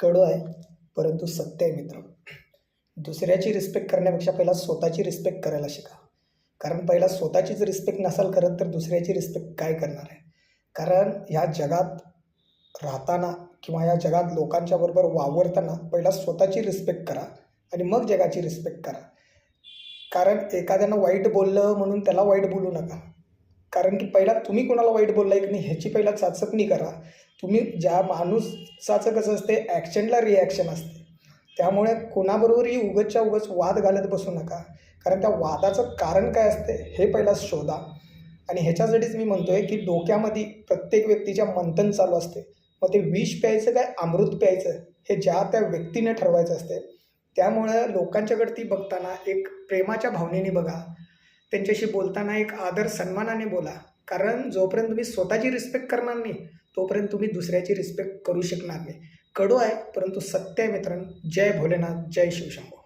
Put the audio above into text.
कडू आहे परंतु सत्य आहे मित्र. दुसऱ्याची रिस्पेक्ट करण्यापेक्षा पहिला स्वतःची रिस्पेक्ट करायला शिका. कारण पहिला स्वतःचीच रिस्पेक्ट नसाल करत तर दुसऱ्याची रिस्पेक्ट काय करणार आहे. कारण ह्या जगात राहताना किंवा या जगात लोकांच्या बरोबर वावरताना पहिला स्वतःची रिस्पेक्ट करा आणि मग जगाची रिस्पेक्ट करा. कारण एखाद्यानं वाईट बोललं म्हणून त्याला वाईट बोलू नका. कारण की पहिला तुम्ही कोणाला वाईट बोललाय की नाही ह्याची पहिला चाचपणी करा. तुम्ही ज्या माणूसाचं कसं असते ॲक्शनला रिॲक्शन असते. त्यामुळे कोणाबरोबरही उगाचच्या उगाच वाद घालत बसू नका. कारण त्या वादाचं कारण काय असते हे पहिला शोधा. आणि ह्याच्यासाठीच मी म्हणतो आहे की डोक्यामध्ये प्रत्येक व्यक्तीच्या मंथन चालू असते. मग ते विष प्यायचं काय अमृत प्यायचं हे ज्या त्या व्यक्तीने ठरवायचं असते. त्यामुळं लोकांच्याकडे ती बघताना एक प्रेमाच्या भावनेने बघा. त्यांच्याशी बोलताना एक आदर सन्मानाने बोला. कारण जोपर्यंत तुम्ही स्वतःची रिस्पेक्ट करणार नाही तोपर्यंत तुम्ही दुसऱ्याची रिस्पेक्ट करू शकणार नाही. कडू आहे परंतु सत्य आहे मित्रांनो. जय भोलेनाथ, जय शिवशंभो.